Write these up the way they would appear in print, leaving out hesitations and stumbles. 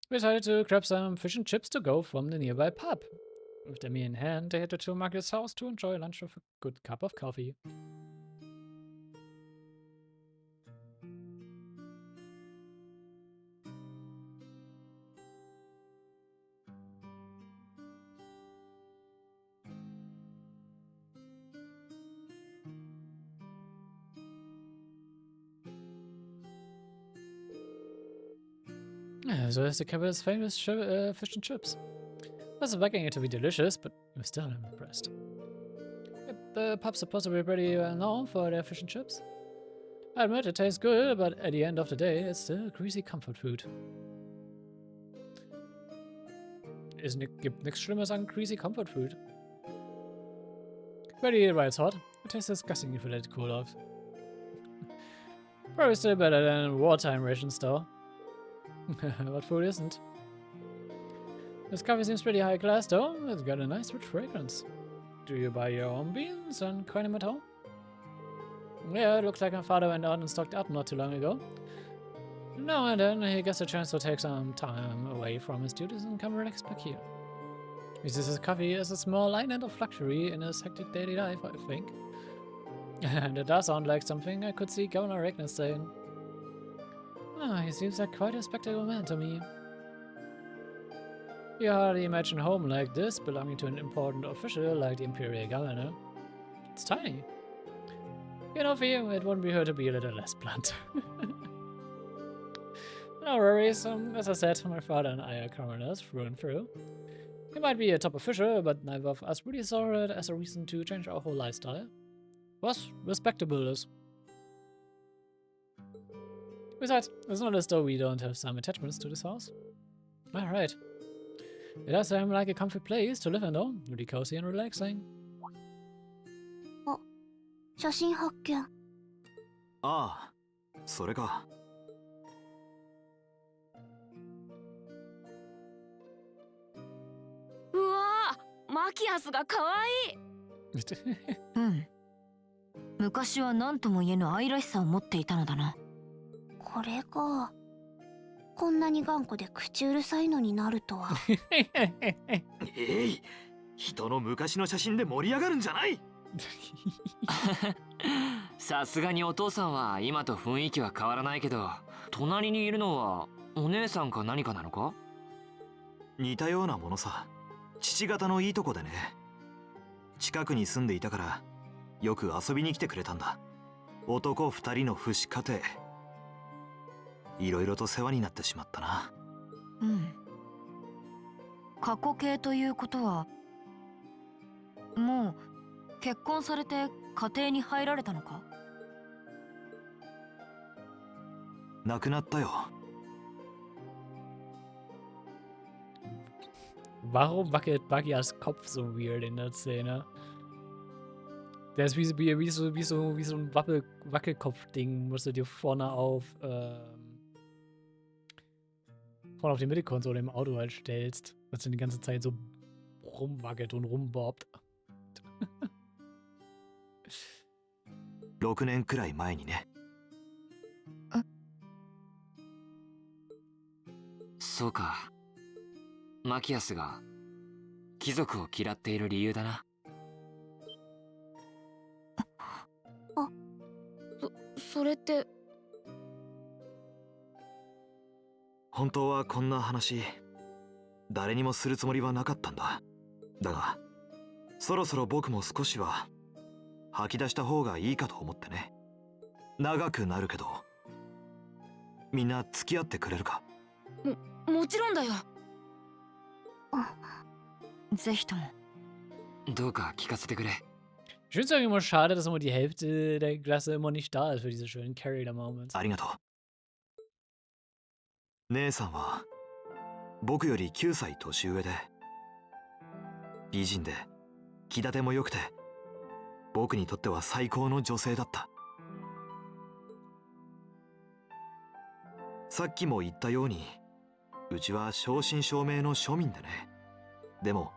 We decided to grab some fish and chips to go from the nearby pub. With their meal in hand, they headed to Margaret's house to enjoy lunch with a good cup of coffee. So is the capital's famous fish and chips. I was expecting it to be delicious, but I'm still impressed. Yep, the pub's supposed to be pretty well known for their fish and chips. I admit it tastes good, but at the end of the day, it's still greasy comfort food. Gibt nichts Schlimmes an greasy comfort food. Ready it while it's hot. It tastes disgusting if you let it cool off. Probably still better than wartime rations though. What food isn't? This coffee seems pretty high class though. It's got a nice rich fragrance. Do you buy your own beans and coin them at home? Yeah, it looks like my father went out and stocked up not too long ago. Now and then he gets a chance to take some time away from his duties and come relax back here. He uses his coffee as a small island of luxury in his hectic daily life, I think. And it does sound like something I could see Governor Ragnar saying. Ah, he seems like quite a spectacle man to me. You hardly imagine home like this belonging to an important official like the Imperial Governor. It's tiny. You know, for you, it wouldn't be hurt to be a little less blunt. No worries, as I said, my father and I are commoners through and through. He might be a top official, but neither of us really saw it as a reason to change our whole lifestyle. Was respectable is. Besides, it's not as though we don't have some attachments to this house. Alright. It does seem like a comfy place to live in though, really cozy and relaxing. 写真発見。ああ、それか。うわー、マキアスが可愛い。うん。昔は何とも言えぬ愛らしさを持っていたのだな。これがこんなに頑固で口うるさいのになるとは。人の昔の写真で盛り上がるんじゃない。さすがにお父さんは今と雰囲気は変わらないけど、隣にいるのはお姉さんか何かなのか？似たようなものさ。父方のいいとこでね。近くに住んでいたからよく遊びに来てくれたんだ。男二人の父子家庭。いろいろと世話になってしまったな。うん。過去形ということは、もう結婚されて家庭に入られたのか？亡くなったよ。Warum wackelt Magias Kopf so weird in der Szene? Der ist wie so ein Wackelkopf-Ding, musst du dir vorne auf die Mittelkonsole im Auto halt stellst, dass du die ganze Zeit so rumwackelt und rumbobbt. 6年くらい前にね。そうか。マキアスが貴族を嫌っている理由だな。それって。本当はこんな話誰にもするつもりはなかったんだ。だがそろそろ僕も少しは吐き出した方がいいかと思ってね。長くなるけどみんな付き合ってくれるか？もちろんだよ。ぜひとも。どうか聞かせてくれ。Ich finde es irgendwie immer schade, dass immer die Hälfte der Klasse immer nicht da ist für diese schönen Character-Moments. ありがとう。姉さんは僕より9歳年上で美人で気立ても良くて僕にとっては最高の女性だった。さっきも言ったようにうちは正真正銘の庶民でね。でも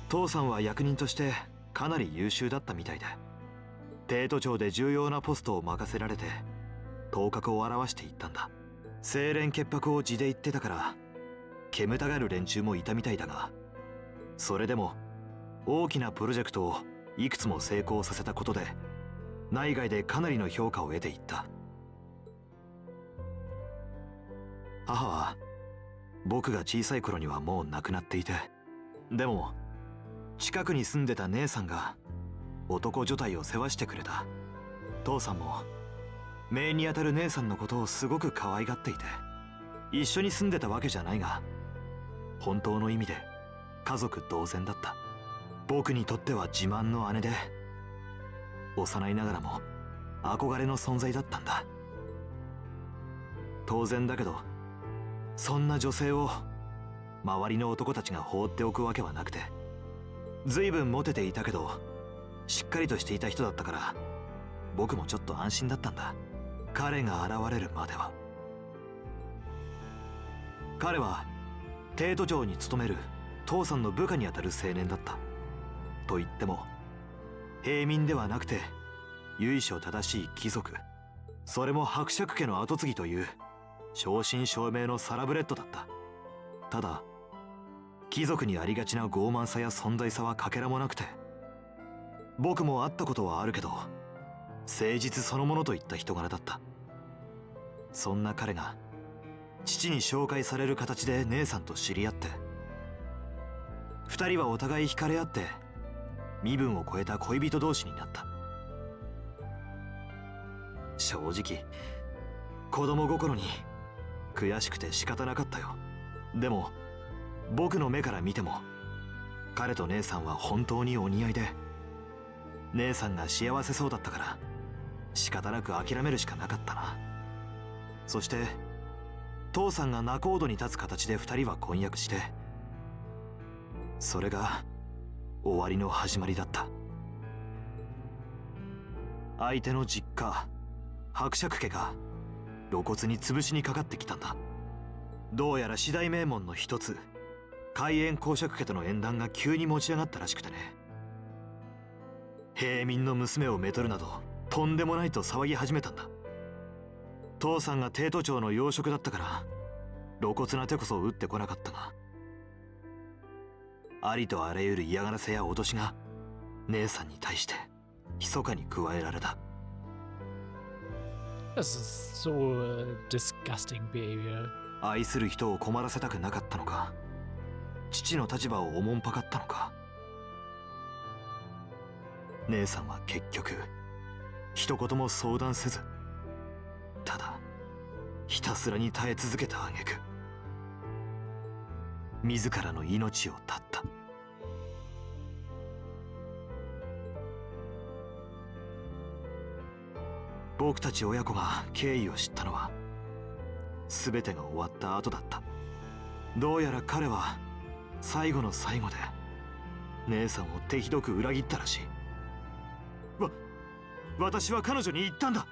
父さんは役人としてかなり優秀だったみたいで、帝都庁で重要なポストを任せられて頭角を現していったんだ。清廉潔白を字で言ってたから煙たがる連中もいたみたいだが、それでも大きなプロジェクトをいくつも成功させたことで内外でかなりの評価を得ていった。母は僕が小さい頃にはもう亡くなっていて、でも近くに住んでた姉さんが男女体を世話してくれた。父さんも姪にあたる姉さんのことをすごく可愛がっていて、一緒に住んでたわけじゃないが本当の意味で家族同然だった。僕にとっては自慢の姉で、幼いながらも憧れの存在だったんだ。当然だけど、そんな女性を周りの男たちが放っておくわけはなくて、随分モテていたけどしっかりとしていた人だったから、僕もちょっと安心だったんだ、彼が現れるまでは。彼は帝都庁に勤める父さんの部下にあたる青年だった。と言っても平民ではなくて由緒正しい貴族、それも伯爵家の跡継ぎという正真正銘のサラブレッドだった。ただ貴族にありがちな傲慢さや存在さはかけらもなくて、僕も会ったことはあるけど誠実そのものといった人柄だった。そんな彼が父に紹介される形で姉さんと知り合って、二人はお互い惹かれ合って身分を超えた恋人同士になった。正直子供心に悔しくて仕方なかったよ。でも僕の目から見ても彼と姉さんは本当にお似合いで、姉さんが幸せそうだったから仕方なく諦めるしかなかったな。そして父さんが仲人に立つ形で二人は婚約して、それが終わりの始まりだった。相手の実家伯爵家が露骨に潰しにかかってきたんだ。どうやら四大名門の一つ海縁公爵家との縁談が急に持ち上がったらしくてね。平民の娘をめとるなどとんでもないと騒ぎ始めたんだ。父さんが帝都庁の要職だったから露骨な手こそ打ってこなかったが、ありとあらゆる嫌がらせや脅しが姉さんに対して密かに加えられた。Das ist so disgusting behavior. 愛する人を困らせたくなかったのか、父の立場をおもんぱかったのか、姉さんは結局一言も相談せず、ただひたすらに耐え続けた挙句自らの命を絶った。僕たち親子が経緯を知ったのは全てが終わった後だった。どうやら彼は最後の最後で姉さんを手ひどく裏切ったらしい。私は彼女に言ったんだ。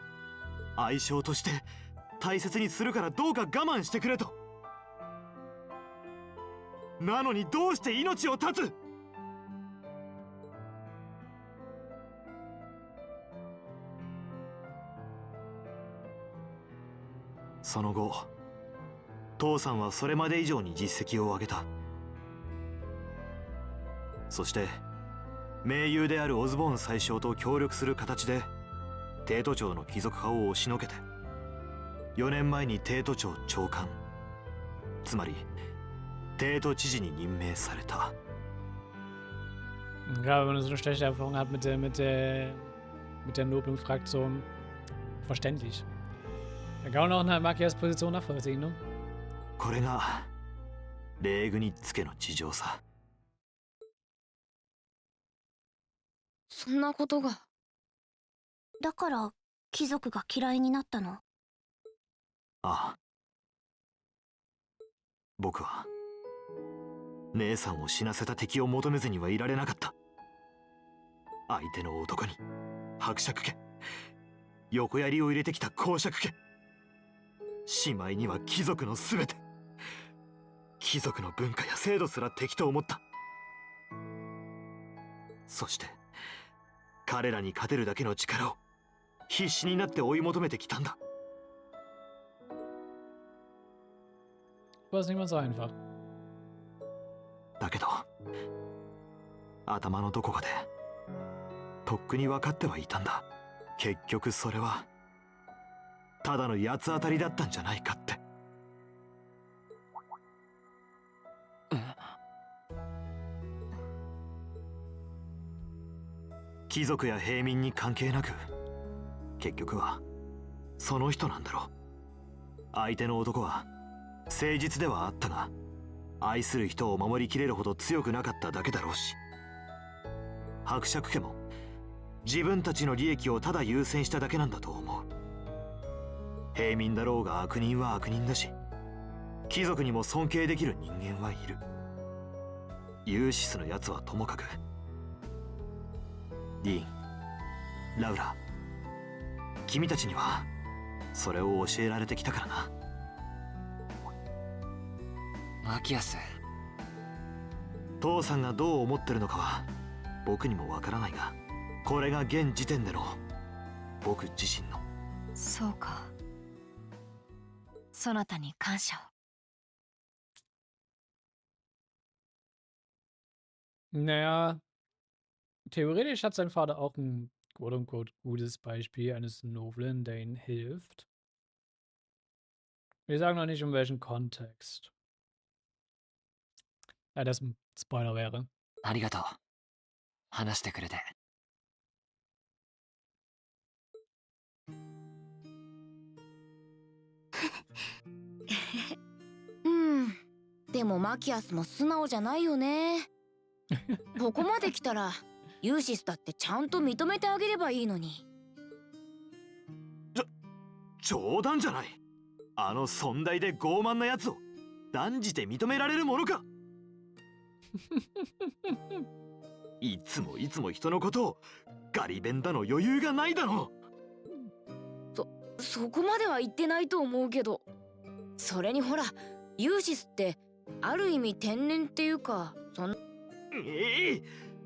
愛称として大切にするからどうか我慢してくれと。なのにどうして命を絶つ？その後、父さんはそれまで以上に実績を上げた。そして盟友であるオズボーン宰相と協力する形で帝都庁の貴族派を押しのけて、4年前に帝都庁長官、つまり帝都知事に任命された。Gerade wenn man so eine schlechte Erfahrung hat mit der Nobelung-Fraktion, verständlich. Da kann man auch eine Makias Position nachvollziehen, ne? これがレーグニッツ家の事情さ。そんなことが。だから貴族が嫌いになったの？ああ、僕は姉さんを死なせた敵を求めずにはいられなかった。相手の男に伯爵家、横槍を入れてきた公爵家、しまいには貴族のすべて、貴族の文化や制度すら敵と思った。そして彼らに勝てるだけの力を必死になって追い求めてきたんだ。War es nicht mal so einfach. だけど頭のどこかでとっくに分かってはいたんだ。結局それはただの八つ当たりだったんじゃないかって。貴族や平民に関係なく結局はその人なんだろう。相手の男は誠実ではあったが愛する人を守りきれるほど強くなかっただけだろうし、伯爵家も自分たちの利益をただ優先しただけなんだと思う。平民だろうが悪人は悪人だし、貴族にも尊敬できる人間はいる。ユーシスのやつはともかく、ディーン、ラウラ、君たちにはそれを教えられてきたからな。マキアス、父さんがどう思ってるのかは僕にもわからないが、これが現時点での僕自身の。そうか。そなたに感謝を。Naja, theoretisch hat sein Vater auch ein quote-unquote gutes Beispiel eines Noblen, der ihnen hilft. Wir sagen noch nicht, um welchen Kontext. Ja, das ein Spoiler wäre. ありがとう。話してくれて。でもマキアスも素直じゃないよね。ここまで来たらユーシスだってちゃんと認めてあげればいいのに。冗談じゃない。あの尊大で傲慢なやつを断じて認められるものか。いつも人のことをガリ弁だの余裕がないだろう。そこまでは言ってないと思うけど、それにほらユーシスってある意味天然っていうか、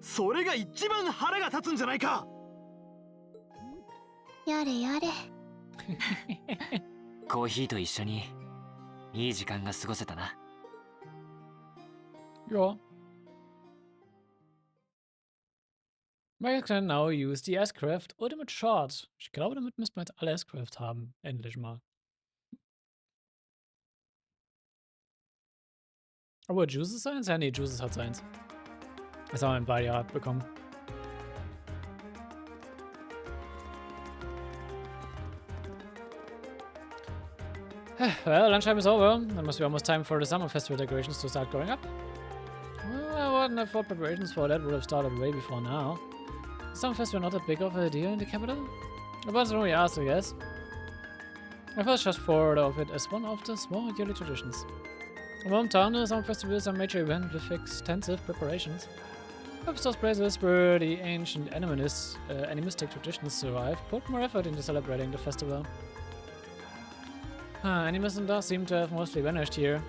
それが一番腹が立つんじゃないか。やれやれ。コーヒーと一緒にいい時間が過ごせたな。Ja. Man kann now use the S-Craft Ultimate Short. Ich glaube, damit müssten wir jetzt alle S-Craft haben. Endlich mal. Aber Juices seins? Ja, nee, Juices hat seins. Das haben wir in beide Jahren bekommen. Well, lunchtime is over. That must be almost time for the summer festival decorations to start going up. Well, I wouldn't have thought preparations for that would have started way before now. Is summer festival not that big of a deal in the capital? But it's only us, I guess. I first just thought of it as one of the small yearly traditions. In my hometown, the summer festival is a major event with extensive preparations. Perhaps those places where the ancient animistic traditions survive put more effort into celebrating the festival. Animism does seem to have mostly vanished here.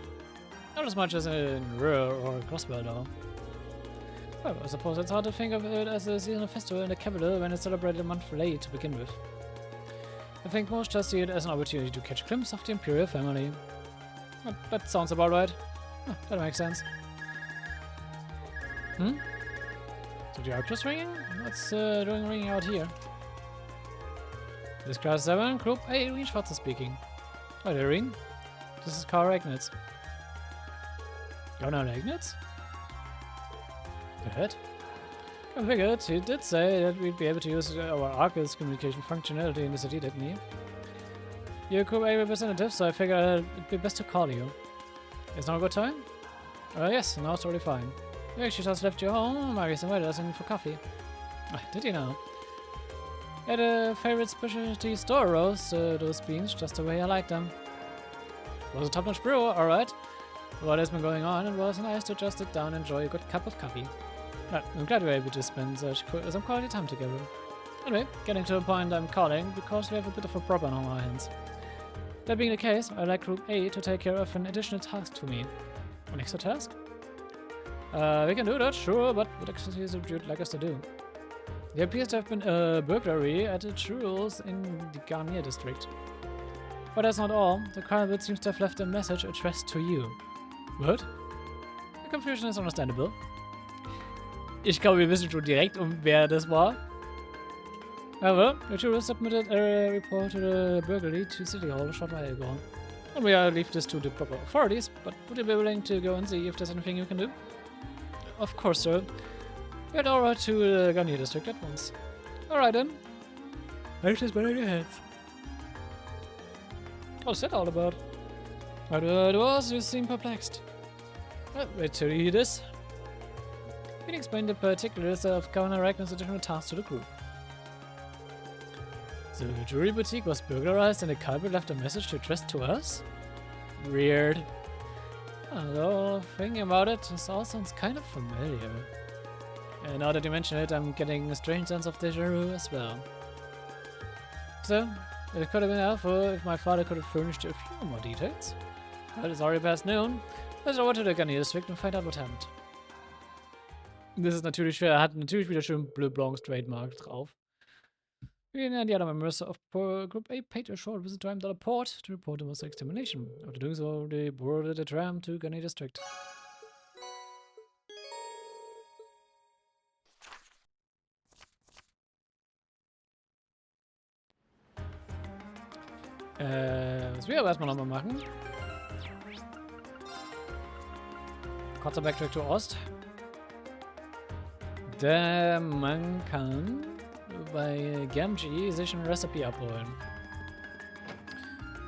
Not as much as in Ruhr or Crossbell, though. Well, I suppose it's hard to think of it as a seasonal festival in the capital when it's celebrated a month late to begin with. I think most just see it as an opportunity to catch a glimpse of the imperial family. That sounds about right. Oh, that makes sense. So the arc just ringing? What's doing ringing out here? This is class 7, group A, Irene Schwarzer speaking. Hi there, Irene. This is Carl Regnitz. You're not Regnitz? Good. I figured he did say that we'd be able to use our Arcus communication functionality in the city, didn't he? You're a Group A representative, so I figured it'd be best to call you. Is now a good time? Yes, now it's totally fine. You actually just left your home. Marius invited us in for coffee. Did you know? At a favorite specialty store roast those beans just the way I like them. It was a top-notch brew, alright. What has been going on, it was nice to just sit down and enjoy a good cup of coffee. I'm glad we were able to spend some quality time together. Anyway, getting to the point I'm calling because we have a bit of a problem on our hands. That being the case, I'd like Group A to take care of an additional task to me. An extra task? We can do that, sure, but what exactly is it you'd like us to do? There appears to have been a burglary at the Churros in the Garnier district. But that's not all. The Carnival seems to have left a message addressed to you. What? The confusion is understandable. Ich glaube, wir wissen schon direkt, wer das war. However, the tourist submitted a report to the burglary to City Hall a short while ago. And we will leave this to the proper authorities, but would you be willing to go and see if there's anything you can do? Of course, sir. Head over to the Garnier district at once. Alright then. There's this in your hands. What's that all about? What it was, you seem perplexed. Wait till you hear this. He explained the particulars of Governor Ragnar's additional tasks to the group. The jewelry boutique was burglarized and the culprit left a message addressed to us? Weird. Although, thinking about it, this all sounds kind of familiar. And now that you mention it, I'm getting a strange sense of deja vu as well. So, it could have been helpful if my father could have furnished a few more details. But it's already past noon. Let's over to the Garnier District and find out what happened. Das ist natürlich schwer. Er hat natürlich wieder schön Bleublancs Trademark drauf. We and the other members of Group A paid a short visit to the port to report the most extermination. After doing so, they boarded the tram to Garnier District. Was wir aber erstmal nochmal machen. Kurzer Backtrack to Ost. Man kann bei Gamgee sich ein Recipe abholen.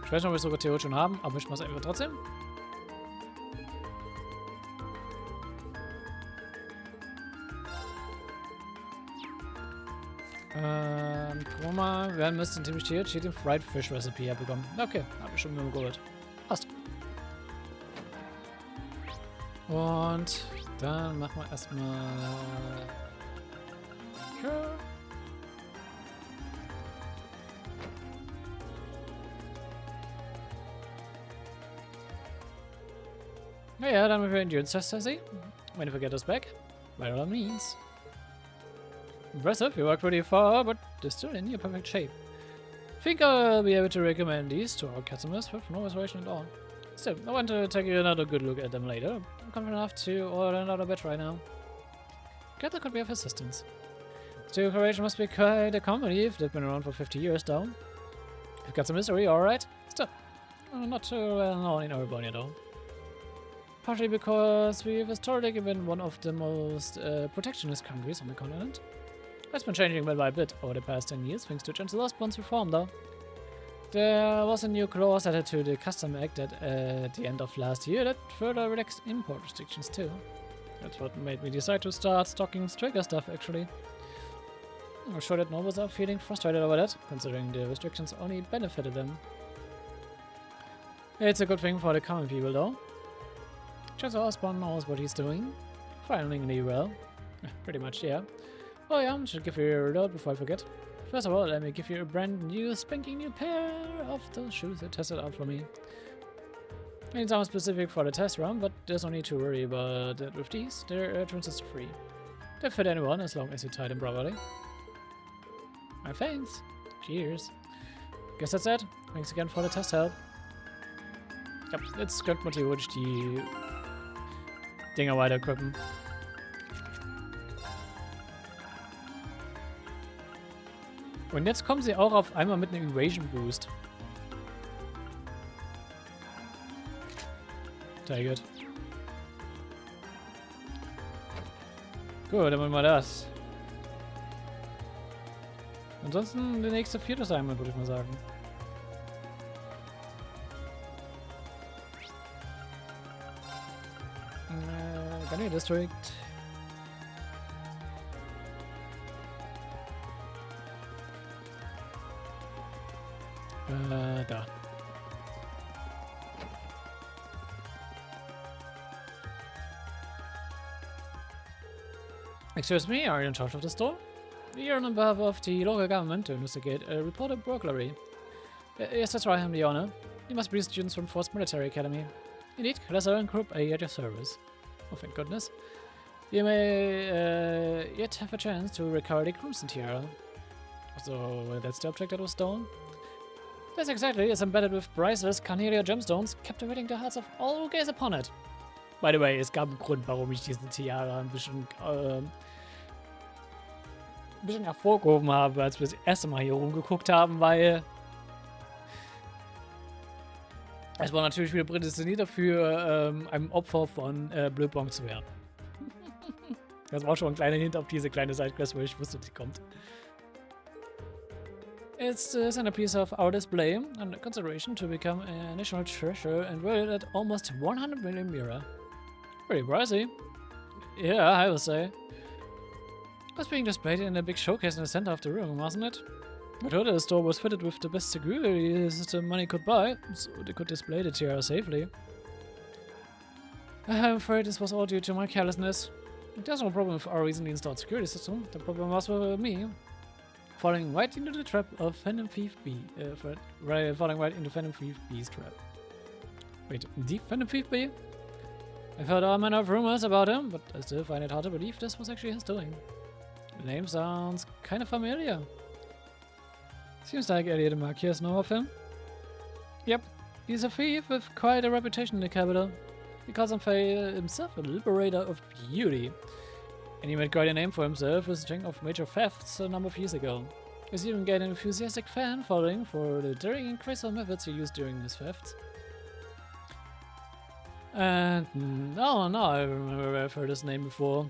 Ich weiß nicht, ob wir es sogar theoretisch schon haben, aber ich mache es einfach trotzdem. Guck mal, wir haben es ziemlich hier den Fried Fish Recipe herbekommen. Okay, habe ich schon mal geholt. Passt. Und dann machen wir erstmal. Naja, dann müssen wir Endurance Tester sehen. When you forget us back, by all means. Impressive, you worked pretty far, but they're still in near perfect shape. Think I'll be able to recommend these to our customers with no reservation at all. Still, I want to take another good look at them later. I'm confident enough to order another batch right now. Glad that could be of assistance. Steel Corporation must be quite a company if they've been around for 50 years though. You've got some history, alright? Still, not too well known in Erebonia though. Partially because we've historically been one of the most protectionist countries on the continent. That's been changing bit by bit over the past 10 years thanks to Chancellor Bond's reform though. There was a new clause added to the Custom Act at the end of last year that further relaxed import restrictions too. That's what made me decide to start stocking Striker stuff actually. I'm sure that nobles are feeling frustrated over that, considering the restrictions only benefited them. It's a good thing for the common people though. Chancellor Osborne knows what he's doing. Finally well. Pretty much, yeah. Oh yeah, I should give you a reload before I forget. First of all, let me give you a brand new, spanking new pair of those shoes that tested out for me. Ain't sound specific for the test run, but there's no need to worry about that with these. They're transistor free. They fit anyone as long as you tie them properly. My thanks. Cheers. Guess that's it. Thanks again for the test help. Ja, jetzt könnte man theoretisch die Dinger weiter equippen. Und jetzt kommen sie auch auf einmal mit einem Evasion Boost. Take it. Gut, dann machen wir das. Ansonsten der nächste vierte Assignment, würde ich mal sagen. Garnier District. Da. Excuse me, are you in charge of the store? You're on behalf of the local government to investigate a reported burglary. Yes, that's right, I'm the owner. You must be students from Force Military Academy. Indeed, Lesser and Group A at your service. Oh, thank goodness. You may yet have a chance to recover the Crimson Tiara. So, that's the object that was stolen? This exactly is embedded with priceless Carnelia gemstones, captivating the hearts of all who gaze upon it. By the way, es gab einen Grund, warum ich diese Tiara ein bisschen hervorgehoben habe, als wir das erste Mal hier rumgeguckt haben, weil es war natürlich wieder prädestiniert dafür, einem Opfer von Bleublanc zu werden. Das war schon ein kleiner Hint auf diese kleine Sidequest, weil ich wusste, die kommt. It's the centerpiece of our display, under consideration to become a national treasure and valued at almost 100 million lira. Pretty pricey. Yeah, I will say. It was being displayed in a big showcase in the center of the room, wasn't it? I heard the store was fitted with the best security system money could buy, so they could display the tiara safely. I'm afraid this was all due to my carelessness. There's no problem with our recently installed security system. The problem was with me. Falling right into the trap of Phantom Thief B. Falling right into Phantom Thief B's trap. Wait, the Phantom Thief B? I've heard all manner of rumors about him, but I still find it hard to believe this was actually his doing. The name sounds kind of familiar. Seems like Elliot and Marquez know of him. Yep, he's a thief with quite a reputation in the capital. He calls himself a liberator of beauty. And he made quite a name for himself with a string of major thefts a number of years ago. He's even gained an enthusiastic fan following for the daring and crazy methods he used during his thefts. And oh no, I remember I've heard his name before.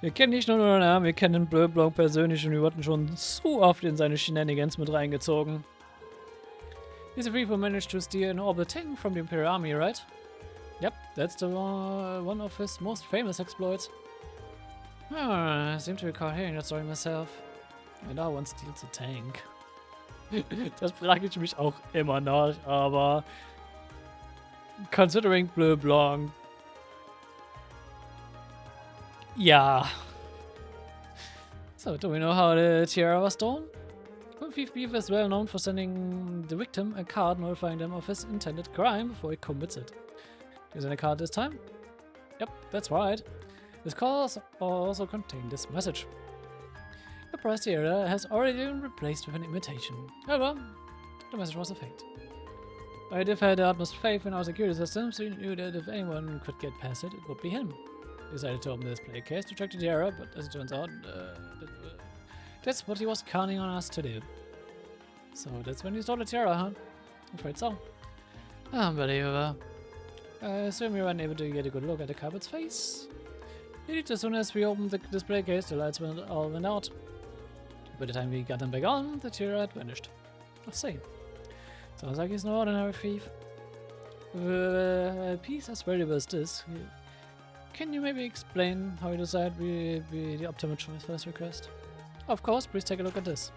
Wir kennen nicht nur den Namen, wir kennen Bleublanc persönlich und wir wurden schon so oft in seine Shenanigans mit reingezogen. He's a thief who managed to steal an orbital tank from the Imperial Army, right? Yep, that's the one of his most famous exploits. I seem to recall hearing that story myself. And I once steals a tank. Das frage ich mich auch immer noch, aber considering Bleublanc, yeah. So, do we know how the tiara was stolen? Thief Beef is well known for sending the victim a card notifying them of his intended crime before he commits it. Is there a card this time? Yep, that's right. This card also contained this message. The prize tiara has already been replaced with an imitation. However, the message was a fake. I did have the utmost faith in our security system, so he knew that if anyone could get past it, it would be him. He decided to open the display case to check the tiara, but as it turns out, that's what he was counting on us to do. So that's when you stole the tiara, huh? I'm afraid so. Unbelievable. I assume you weren't able to get a good look at the carpet's face. Indeed, as soon as we opened the display case, the lights all went out. By the time we got them back on, the tiara had vanished. I see. Sounds like he's no ordinary thief. A piece as valuable as this, can you maybe explain how you decide we be the optimal choice for this request? Of course, please take a look at this.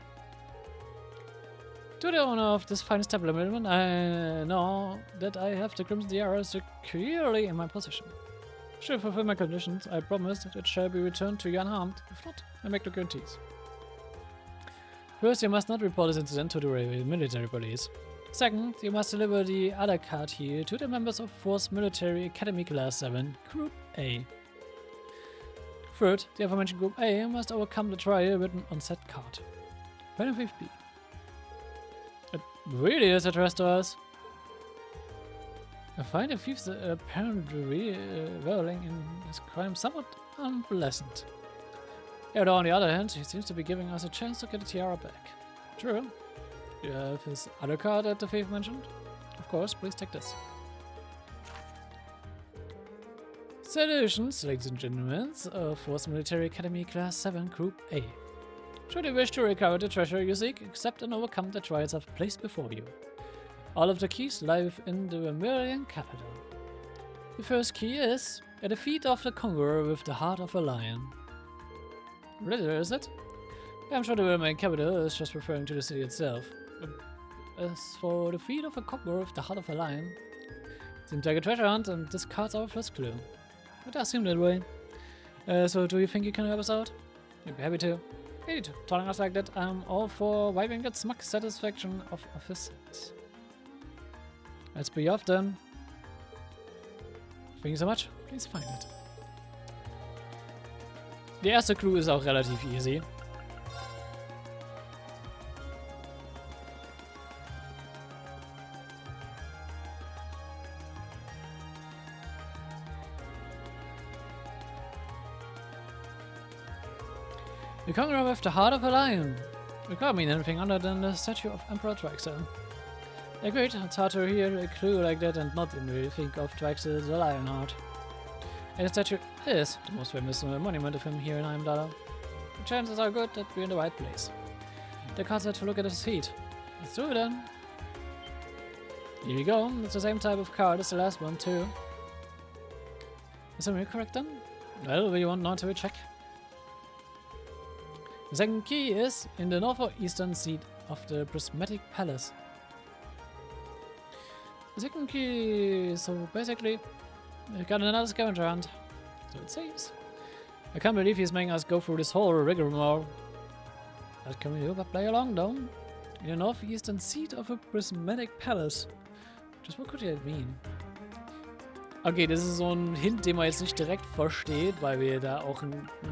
To the owner of this fine establishment, I know that I have the Crimson Tiara securely in my possession. Should you fulfill my conditions, I promise that it shall be returned to you unharmed. If not, I make no guarantees. First, you must not report this incident to the military police. Second, you must deliver the other card here to the members of Force Military Academy Class 7, Group A. Third, the aforementioned Group A must overcome the trial written on said card. Benefit B. It really is addressed to us. I find the thief's apparently reveling in his crime somewhat unpleasant. Yet on the other hand, he seems to be giving us a chance to get the tiara back. True. You have his other card that the thief mentioned? Of course, please take this. Salutations, ladies and gentlemen, of Force Military Academy Class 7 Group A. Should you wish to recover the treasure you seek, accept and overcome the trials I've placed before you. All of the keys lie within the Vermilion capital. The first key is a defeat of the conqueror with the heart of a lion. Really, is it? I'm sure the Vermilion capital is just referring to the city itself. As for the defeat of a conqueror with the heart of a lion, seems like a treasure hunt, and this card's our first clue. It does seem that way. So do you think you can help us out? I'd be happy to. Indeed, telling us like that, I'm all for wiping that smug satisfaction of officers. Let's be off then. Thank you so much. Please find it. Die erste Clue ist auch relativ easy. You conquer with the heart of a lion. It can't mean anything other than the statue of Emperor Traxel. Agreed, it's hard to hear a clue like that and not immediately think of Traxel the Lionheart. And the statue is the most famous monument of him here in Heimdall. The chances are good that we're in the right place. The card said to look at his feet. Let's do it then. Here we go, it's the same type of card as the last one too. Is that correct then? Well, we want now to check. The second key is in the northeastern seat of the prismatic palace. The second key, so basically, we got another scavenger hunt. So it seems. I can't believe he's making us go through this whole rigmarole. What can we do but play along though? In the northeastern seat of a prismatic palace. Just what could that mean? Okay, das ist so ein Hint, den man jetzt nicht direkt versteht, weil wir da auch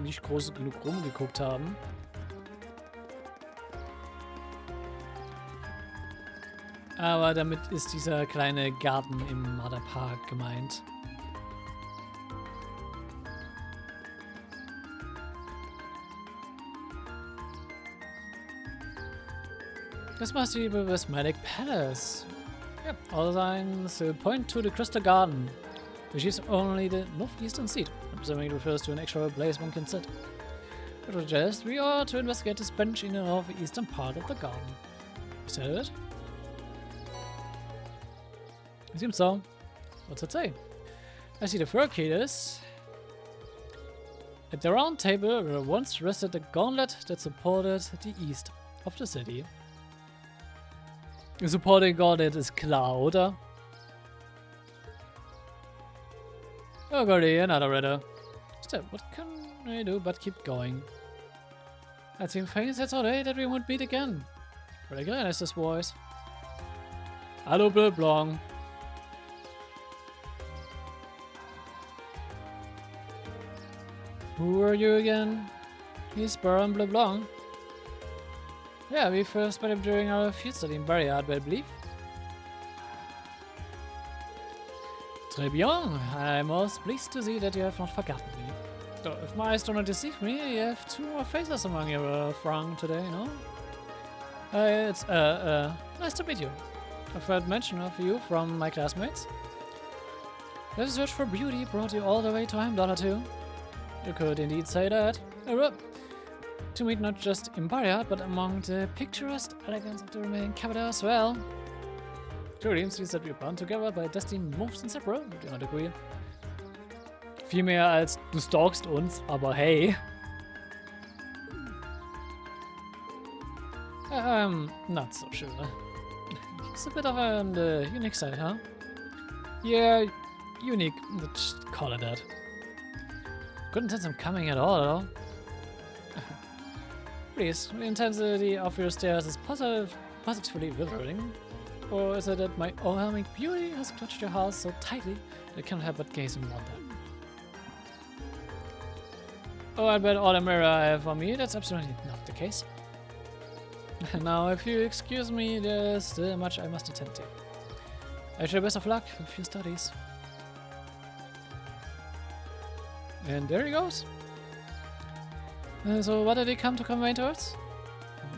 nicht groß genug rumgeguckt haben. Aber damit ist dieser kleine Garten im Mother Park gemeint. Das must be the prismatic palace. Yep, all signs point to the crystal garden, which is only the northeastern seat. Presumably refers to an actual place one can sit. It suggests we ought to investigate this bench in the northeastern part of the garden. Is that it? It seems so. What's it say? I see the third key is... At the round table where once rested the gauntlet that supported the east of the city. The supporting gauntlet ist klar, oder? Oh golly, another riddle. Still, what can I do but keep going? I'd seen things that's all day that we won't meet again. Recognize this voice. Hallo Bleublanc. Who are you again? He's Baron Bleublanc. Yeah, we first met him during our field study in Barriard, I believe. Très bien. I'm most pleased to see that you have not forgotten me. So, if my eyes do not deceive me, you have two more faces among your throng today, no? It's nice to meet you. I've heard mention of you from my classmates. The search for beauty brought you all the way to Heimdall too. You could indeed say that. To meet not just in Barriard, but among the picturesque elegance of the remaining capital as well. Truly, it seems that we're bound together by destiny most inseparable. I do not agree. Viel mehr als du stalkst uns, aber hey. Not so sure. It's a bit of on the unique side, huh? Yeah, unique. Let's call it that. Couldn't sense him coming at all. Please, the intensity of your stares is positively withering. Or is it that my overwhelming beauty has clutched your heart so tightly that I can't help but gaze in wonder? Oh, I bet all the mirror I have on me, that's absolutely not the case. Now, if you excuse me, there's still much I must attend to. I wish you the best of luck with your studies. And there he goes. So what did he come to convey to us?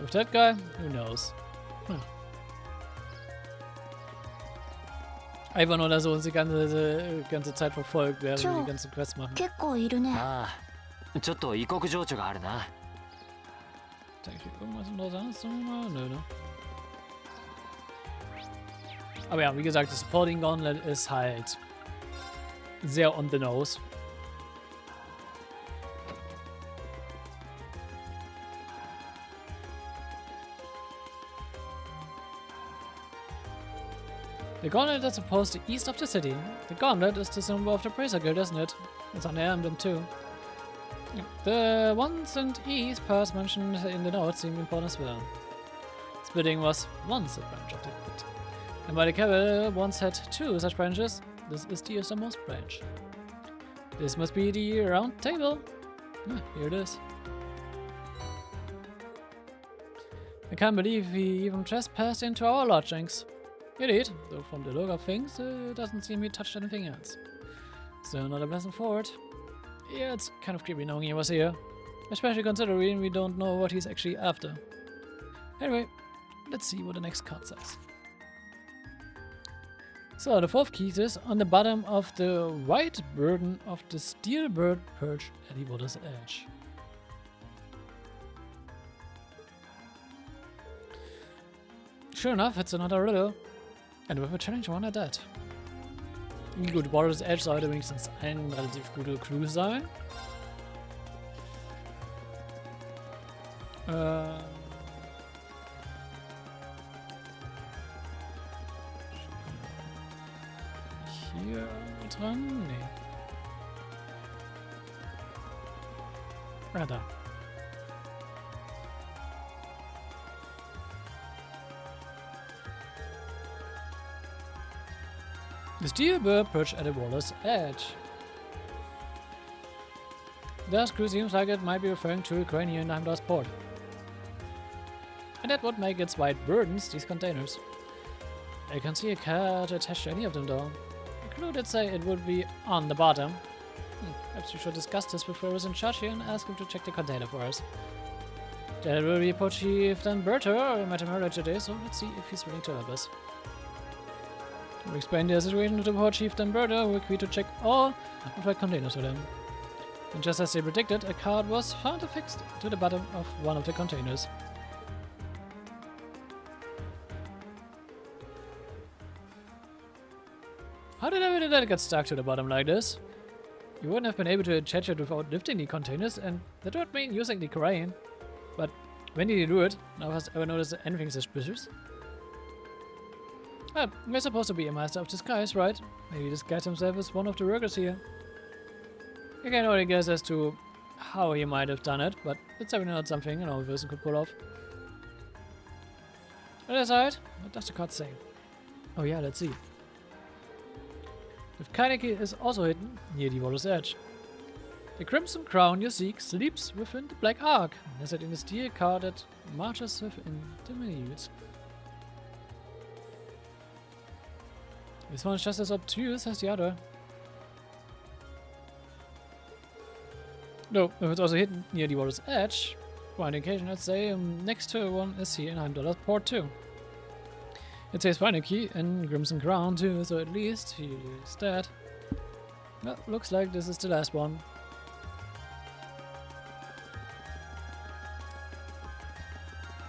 With that guy? Who knows? Einfach nur, dass er uns die ganze Zeit verfolgt, während wir die ganze Quest machen. 結構いるね。ああ、ちょっと異国情緒があるな。Denke ich irgendwas Interessantes nochmal? Nö, ne? Aber ja, wie gesagt, das Supporting Gauntlet ist halt sehr on the nose. The gauntlet that's opposed to east of the city. The gauntlet is the symbol of the Praiser Guild, isn't it? It's on the emblem too. The once and east past mentioned in the notes seem important as well. Splitting was once a branch of the guild. And while the capital once had two such branches, this is the easternmost branch. This must be the round table. Here it is. I can't believe he even trespassed into our lodgings. Indeed, though from the look of things, it doesn't seem he touched anything else. Still not a pleasant forward. Yeah, it's kind of creepy knowing he was here. Especially considering we don't know what he's actually after. Anyway, let's see what the next card says. So, the fourth key is on the bottom of the white burden of the steel bird perched at the water's edge. Sure enough, it's another riddle. And with a challenge one at that. Gut, Water's Edge sollte wenigstens ein relativ guter Clue sein. Hier dran? Nee. Ah, da. The steel bird perched at the water's edge. That clue seems like it might be referring to Ukrainian Heimdall's port. And that would make its white burdens these containers. I can see a card attached to any of them though. The clue did say it would be on the bottom. Perhaps we should discuss this with whoever's in charge here and ask him to check the container for us. That will be Port Chief then Berto. We met him earlier today, so let's see if he's willing to help us. We explained the situation to the Port Chief then Berto, who agreed to check all of the containers with him. And just as they predicted, a card was found affixed to the bottom of one of the containers. How did that get stuck to the bottom like this? You wouldn't have been able to attach it without lifting the containers, and that would mean using the crane. But when did you do it? Now has ever noticed anything suspicious? Well, we're supposed to be a master of disguise, right? Maybe disguise himself as one of the workers here. I can only guess as to how he might have done it, but it's definitely not something an old person could pull off. On the side, what does the card say? Oh yeah, let's see. The Kanal is also hidden near the water's edge. The crimson crown you seek sleeps within the black ark, nestled in the steel car that marches within the minutes. This one is just as obtuse as the other. No, if it's also hidden near the water's edge, for indication, I'd say next to one is here in Heimdall's port too. It says final key and Crimson Crown too, so at least he is dead. Well, looks like this is the last one.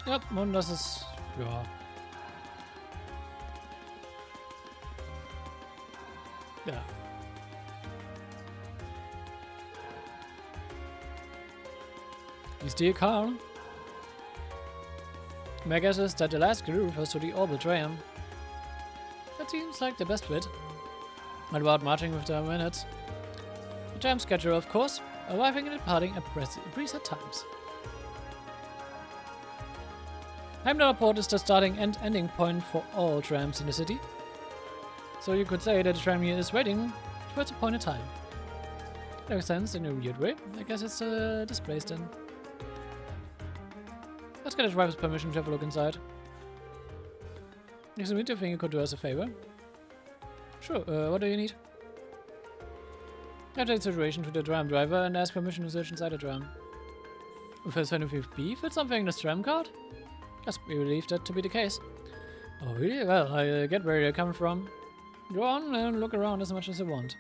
Yep, und das ist, ja. Ja. The steel car. My guess is that the last clue refers to the orbital tram. That seems like the best fit. What about marching with the minutes? The tram schedule, of course, arriving and departing at preset times. Heimdall Port is the starting and ending point for all trams in the city. So you could say that the tram here is waiting towards a point in time. That makes sense in a weird way. I guess it's displaced then. Let's get a driver's permission to have a look inside. Is there anything you could do us a favor? Sure, what do you need? I take the situation to the tram driver and ask permission to search inside the tram. If there's anything beef with something in this tram card? Yes, we believe that to be the case. Oh really? Well, I get where you're coming from. Go on and look around as much as you want.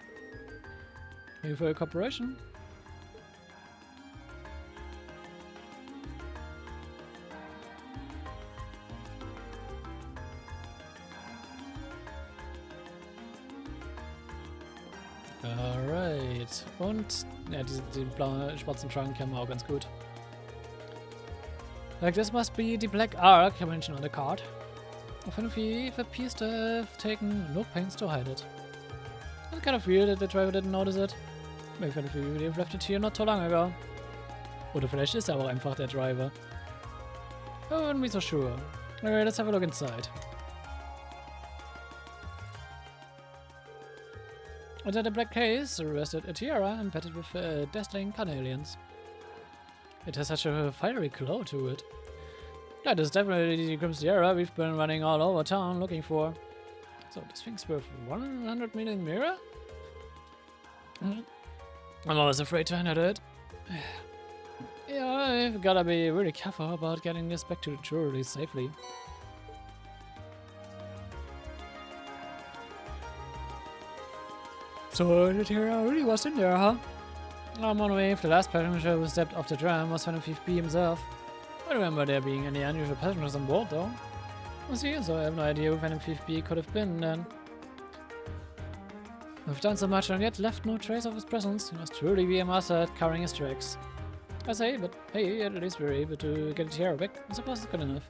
Thank you for your cooperation. Alright. Und ja, den blauen, schwarzen Trunk kennen wir auch ganz gut. Like this must be the black ark I mentioned on the card. Often it appears to have taken no pains to hide it. It's kind of weird that the driver didn't notice it. Maybe they've left it here not too long ago. Oder vielleicht ist er auch einfach der Driver. I wouldn't be so sure. Alright, let's have a look inside. Inside the black case rested a tiara embedded with dazzling carnelians. It has such a fiery glow to it. That is definitely the Crimson Tiara we've been running all over town looking for. So this thing's worth 100 million mirror? I'm always afraid to handle it. Yeah, I've gotta be really careful about getting this back to the jewelry safely. So the hero really was in there, huh? I'm wondering if the last passenger who stepped off the tram was Phantom Thief B himself. I don't remember there being any unusual passengers on board though. I see, so I have no idea who Phantom Thief B could have been then. We've done so much and yet left no trace of his presence. He must truly be a master at covering his tracks. I say, but hey, at least we were able to get the hero back. I suppose it's good enough.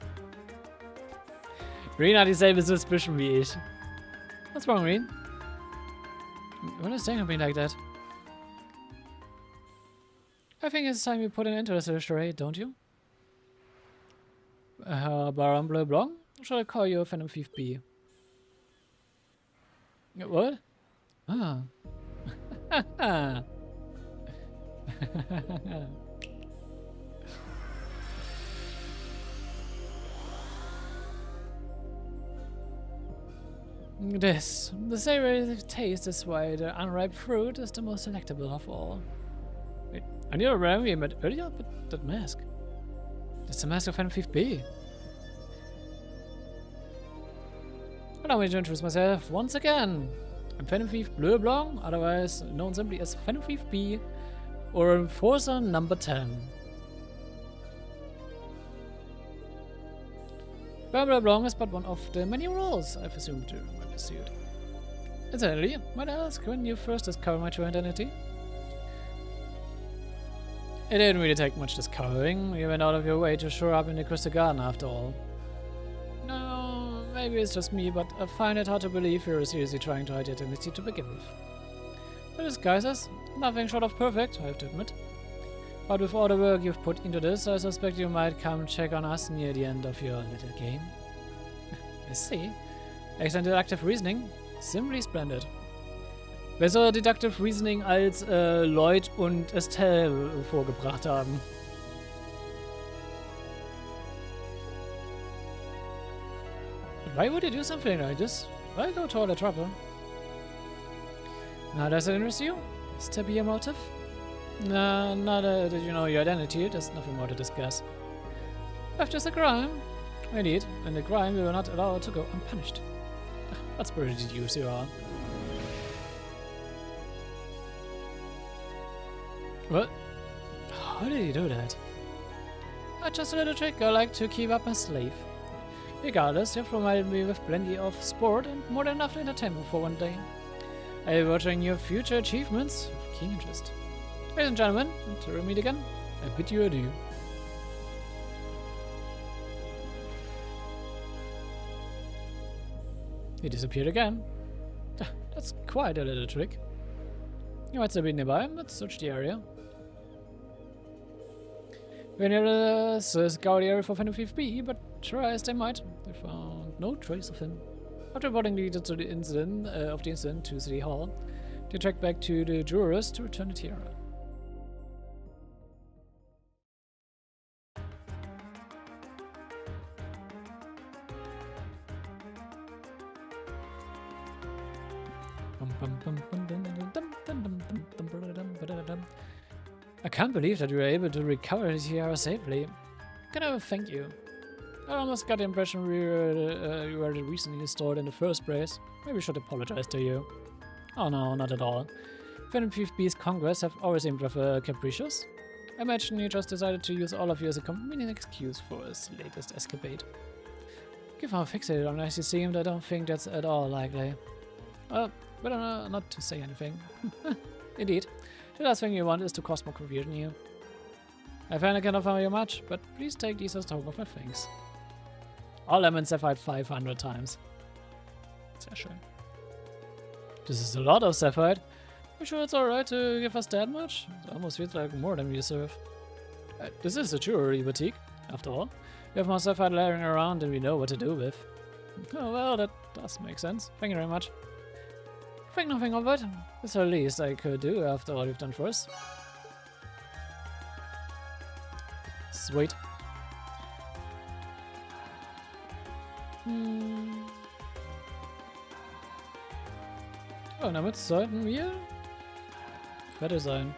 Green hat dieselbe suspicion wie ich. What's wrong, Green? What is saying something like that? I think it's time you put an end to this little charade, don't you? Baron Bleublanc? Or shall I call you Phantom Thief B? What? Ah. This. The savory taste is why the unripe fruit is the most delectable of all. Wait, I knew where we met earlier, but that mask. That's the mask of Phantom Thief B. Allow me to introduce myself once again. I'm Phantom Thief Bleublanc, otherwise known simply as Phantom Thief B, or Enforcer number 10. Bleublanc is but one of the many roles I've assumed during my pursuit. Incidentally, might I ask when you first discovered my true identity? It didn't really take much discovering. You went out of your way to show up in the Crystal Garden after all. No, maybe it's just me, but I find it hard to believe you're seriously trying to hide your identity to begin with. The disguises, nothing short of perfect, I have to admit. But with all the work you've put into this, I suspect you might come check on us near the end of your little game. I see. Excellent deductive reasoning. Simply splendid. Besser deductive reasoning als Lloyd und Estelle vorgebracht haben. But why would you do something like this? Why go to all the trouble? Now does it interest you? Is there be a motive? Nah, now that you know your identity, there's nothing more to discuss. Theft is a crime. Indeed, and the crime we were not allowed to go unpunished. What spirited youths you are. What? How did you do that? Just a little trick I like to keep up my sleeve. Regardless, you've provided me with plenty of sport and more than enough entertainment for one day. I'll be watching your future achievements with keen interest. Ladies and gentlemen, until we meet again, I bid you adieu. He disappeared again. That's quite a little trick. You might still be nearby, let's search the area. We're near the scout area for Phantom Thief B, but try as they might, they found no trace of him. After reporting the incident to City Hall, they tracked back to the jurors to return the tiara. I can't believe that you were able to recover the tiara safely. Can I thank you? I almost got the impression you were the reason you stole it in the first place. Maybe I should apologize to you. Oh no, not at all. Phantom Thief B's Congress have always seemed rather capricious. I imagine he just decided to use all of you as a convenient excuse for his latest escapade. Given how fixated on us he seemed, I don't think that's at all likely. Well, better not to say anything. Indeed. The last thing you want is to cause more confusion here. I find I cannot offer you much, but please take these as token of my thanks. All lemons have fired 500 times. Sehr schön. This is a lot of sapphire. You sure it's alright to give us that much? It almost feels like more than we deserve. This is a jewelry boutique, after all. We have more sapphire layering around and we know what to do with. Oh well, that does make sense. Thank you very much. Think nothing of it. It's the least I could do after all you've done for us. Sweet. Oh, damit sollten wir fertig sein.